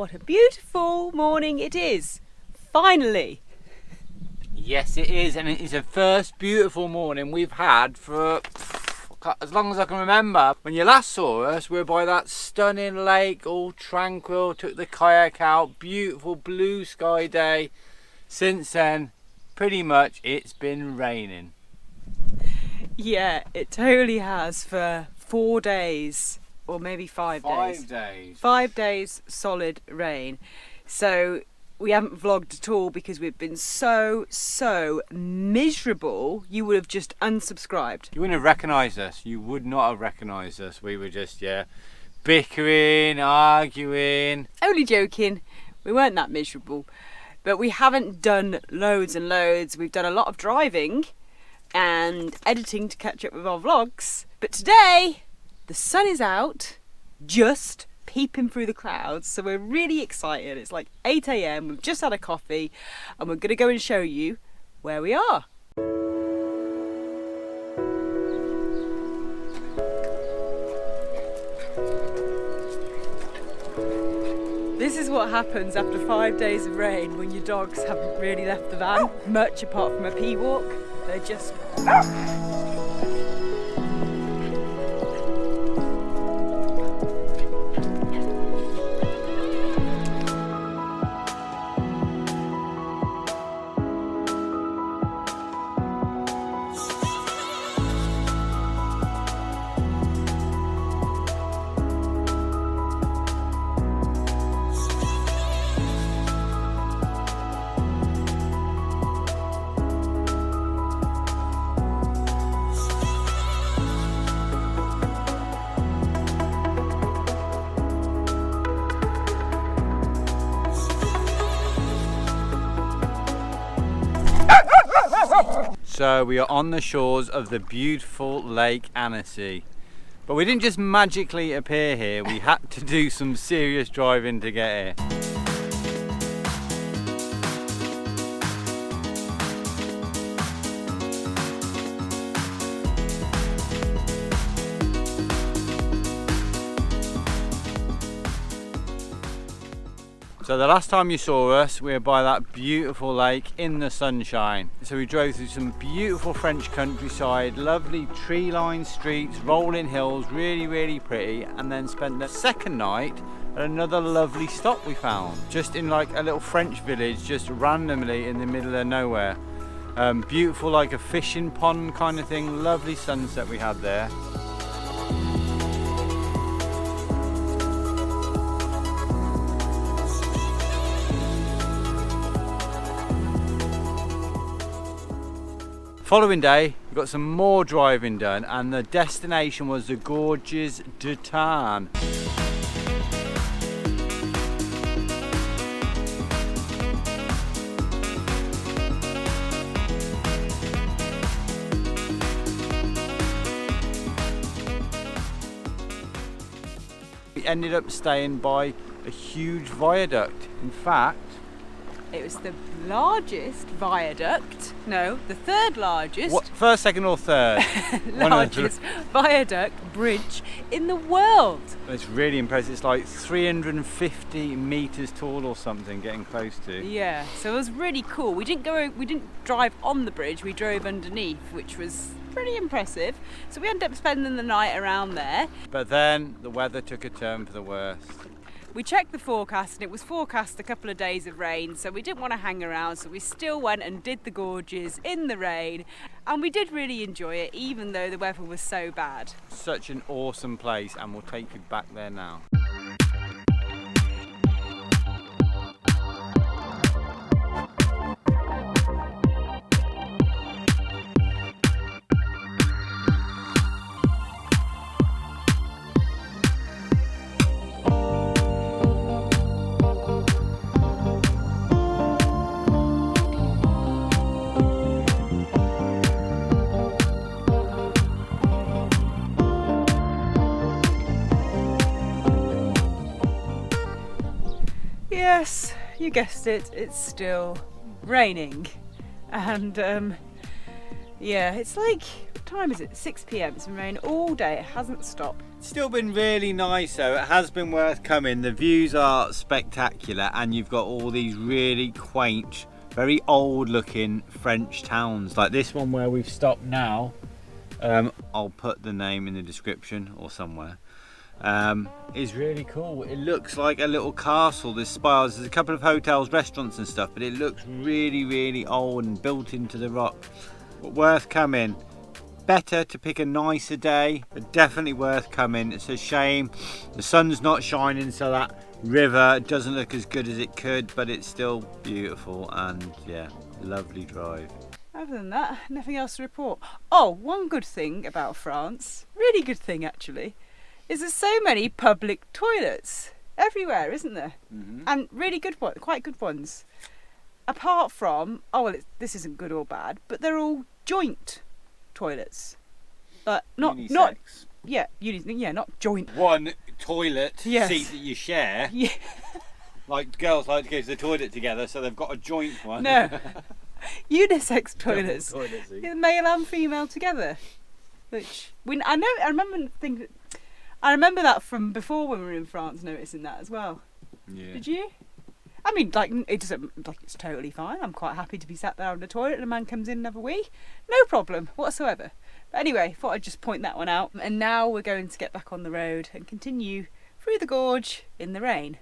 what a beautiful morning it is. Finally. Yes, it is, and it is the first beautiful morning we've had for as long as I can remember. When you last saw us, we were by that stunning lake, all tranquil, took the kayak out, beautiful blue sky day. Since then, pretty much it's been raining. Yeah, it totally has for 4 days, or maybe 5 days. 5 days. 5 days solid rain. So we haven't vlogged at all because we've been so miserable. You would have just unsubscribed. You wouldn't have recognised us. You would not have recognised us. We were just, bickering, arguing. Only joking. We weren't that miserable. But we haven't done loads and loads. We've done a lot of driving and editing to catch up with our vlogs. But today, the sun is out, just peeping through the clouds, so we're really excited. It's like 8 AM, we've just had a coffee, and we're gonna go and show you where we are. This is what happens after 5 days of rain when your dogs haven't really left the van, much apart from a pee walk. They're just... So we are on the shores of the beautiful Lake Annecy. But we didn't just magically appear here, we had to do some serious driving to get here. So the last time you saw us, we were by that beautiful lake in the sunshine. So we drove through some beautiful French countryside, lovely tree-lined streets, rolling hills, really pretty, and then spent the second night at another lovely stop we found, just in like a little French village, just randomly in the middle of nowhere. Beautiful, like a fishing pond kind of thing, lovely sunset we had there. Following day, we got some more driving done, and the destination was the Gorges du Tarn. We ended up staying by a huge viaduct. In fact, it was the largest viaduct, no, the third largest. What, first, second or third? Largest viaduct bridge in the world. It's really impressive. It's like 350 meters tall or something, getting close to. Yeah, so it was really cool. We didn't drive on the bridge, we drove underneath, which was pretty impressive. So we ended up spending the night around there. But then the weather took a turn for the worst. We checked the forecast and it was forecast a couple of days of rain, so we didn't want to hang around, so we still went and did the gorges in the rain, and we did really enjoy it even though the weather was so bad. Such an awesome place, and we'll take you back there now. Yes, you guessed it, it's still raining. And yeah, it's like, what time is it? 6 PM. It's been raining all day, it hasn't stopped. Still been really nice though. It has been worth coming. The views are spectacular, and you've got all these really quaint, very old looking French towns, like this one where we've stopped now. I'll put the name in the description or somewhere. Is really cool. It looks like a little castle. There's spires, there's a couple of hotels, restaurants and stuff, but it looks really old and built into the rock. But worth coming. Better to pick a nicer day, but definitely worth coming. It's a shame the sun's not shining, so that river doesn't look as good as it could, but it's still beautiful, and yeah, lovely drive. Other than that, nothing else to report. Oh, one good thing about France, really good thing actually, is there's so many public toilets everywhere, isn't there? And really good ones, quite good ones. Apart from, this isn't good or bad, but they're all joint toilets, but not joint. One toilet Yes. seat that you share. Yeah. Like girls like to go to the toilet together, so they've got a joint one. No, unisex toilets, Toilet seat. yeah, male and female together. Which I remember that from before when we were in France, noticing that as well. Yeah. Did you? I mean, like, it doesn't, like, it's totally fine. I'm quite happy to be sat there on the toilet and a man comes in and have a wee. No problem whatsoever. But anyway, thought I'd just point that one out. And now we're going to get back on the road and continue through the gorge in the rain.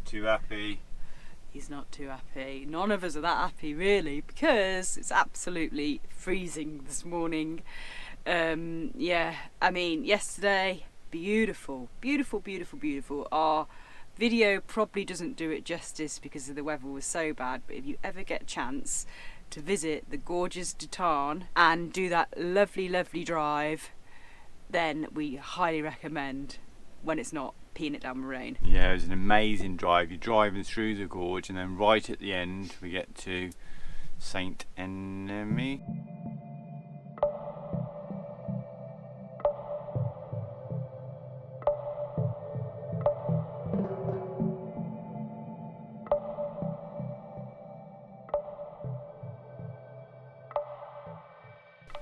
Too happy. He's not too happy. None of us are that happy really, because it's absolutely freezing this morning. Yeah, I mean, yesterday, beautiful. Our video probably doesn't do it justice because the weather was so bad, but if you ever get a chance to visit the Gorges du Tarn and do that lovely drive, then we highly recommend when it's not peeing it down with rain. Yeah, it was an amazing drive. You're driving through the gorge, and then right at the end we get to Sainte Enimie.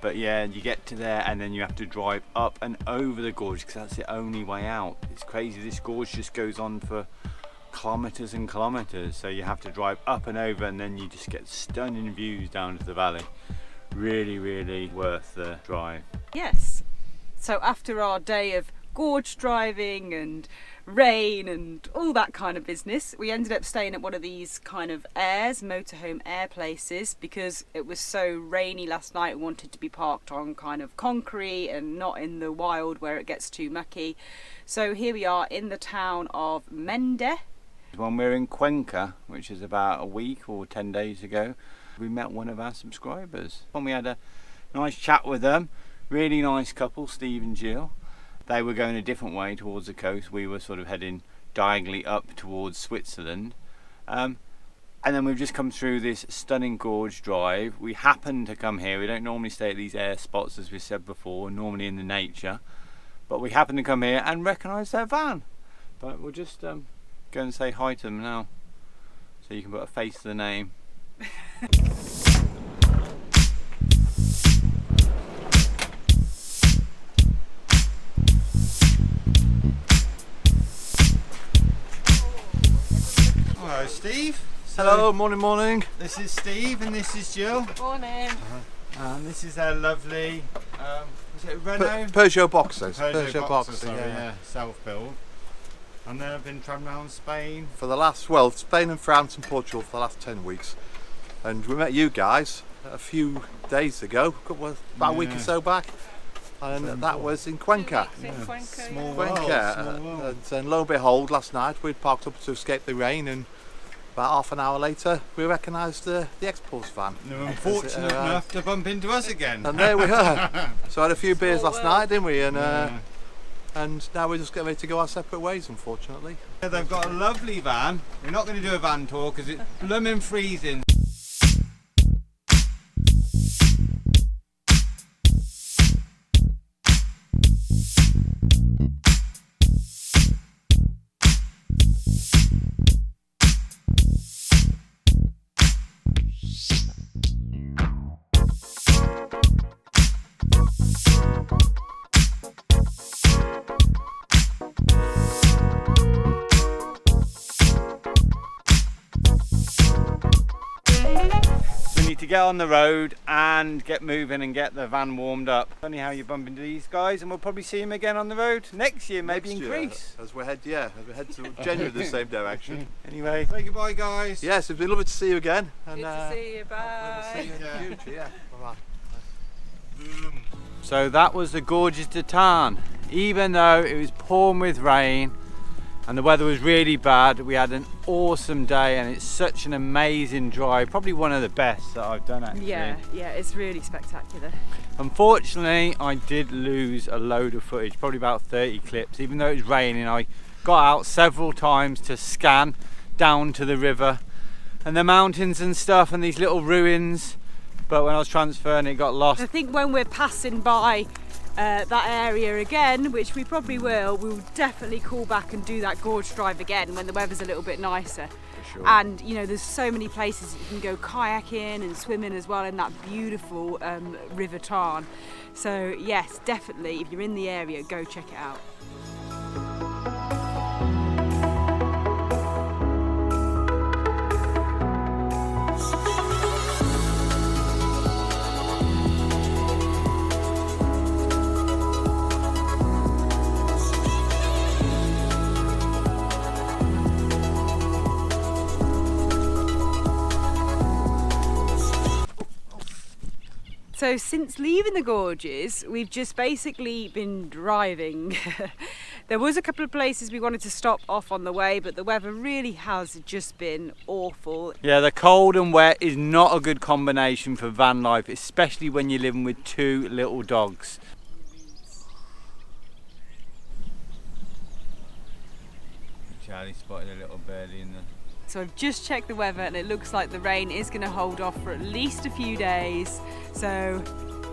But yeah, you get to there and then you have to drive up and over the gorge because that's the only way out. It's crazy, this gorge just goes on for kilometres and kilometres, so you have to drive up and over, and then you just get stunning views down to the valley. Really worth the drive. Yes. So after our day of gorge driving and rain and all that kind of business, we ended up staying at one of these kind of motorhome air places, because it was so rainy last night. We wanted to be parked on kind of concrete and not in the wild where it gets too mucky. So here we are in the town of Mende. When we were in Cuenca, which is about a week or 10 days ago, we met one of our subscribers and we had a nice chat with them. Really nice couple, Steve and Jill. They were going a different way towards the coast. We were sort of heading diagonally up towards Switzerland. And then we've just come through this stunning gorge drive. We happened to come here. We don't normally stay at these air spots, as we said before, normally in the nature. But we happened to come here and recognise their van. But we'll just go and say hi to them now, so you can put a face to the name. Hello, Steve. Hello, morning. This is Steve and this is Jill. Morning. And this is their lovely, is it a Renault? Peugeot Boxers. Peugeot Boxer, sorry, yeah. self-build. And they've been travelling around Spain. For the last, Spain and France and Portugal for the last 10 weeks. And we met you guys a few days ago, about a week or so back. And that was in Cuenca. Small Cuenca. world. And lo and behold, last night we'd parked up to escape the rain, and About half an hour later, we recognised the expawers van. They were unfortunate enough to bump into us again. And there we are. So I had a few beers Small last world. night, didn't we? And Yeah. and now we're just getting ready to go our separate ways, unfortunately. Yeah, they've got a lovely van. We're not going to do a van tour because it's blooming freezing. To get on the road and get moving and get the van warmed up. Funny how you bump into these guys, and we'll probably see them again on the road next year, maybe in Greece. As we head to genuinely the same direction. Anyway, say goodbye, guys. Yes, it'd be lovely to see you again. And, Good to see you. Bye. See you in the future. Yeah. Bye-bye. So that was the Gorges du Tarn. Even though it was pouring with rain and the weather was really bad, we had an awesome day, and it's such an amazing drive, probably one of the best that I've done actually. Yeah, it's really spectacular. Unfortunately, I did lose a load of footage, probably about 30 clips. Even though it was raining, I got out several times to scan down to the river and the mountains and stuff and these little ruins, but when I was transferring it got lost. I think when we're passing by that area again, which we probably will, we'll definitely call back and do that gorge drive again when the weather's a little bit nicer. Sure. And you know, there's so many places you can go kayaking and swimming as well in that beautiful River Tarn. So yes, definitely, if you're in the area, go check it out. So since leaving the gorges, we've just basically been driving. There was a couple of places we wanted to stop off on the way, but the weather really has just been awful. Yeah, the cold and wet is not a good combination for van life, especially when you're living with two little dogs. Charlie spotted a little birdie in the... So I've just checked the weather and it looks like the rain is going to hold off for at least a few days. So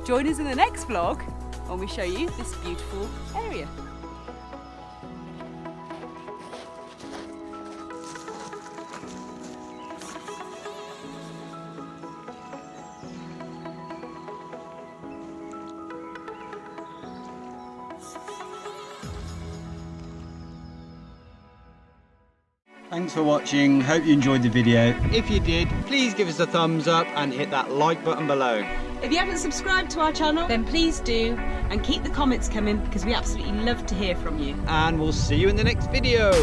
join us in the next vlog when we show you this beautiful area. Thanks for watching, hope you enjoyed the video. If you did, please give us a thumbs up and hit that like button below. If you haven't subscribed to our channel, then please do, and keep the comments coming because we absolutely love to hear from you. And we'll see you in the next video.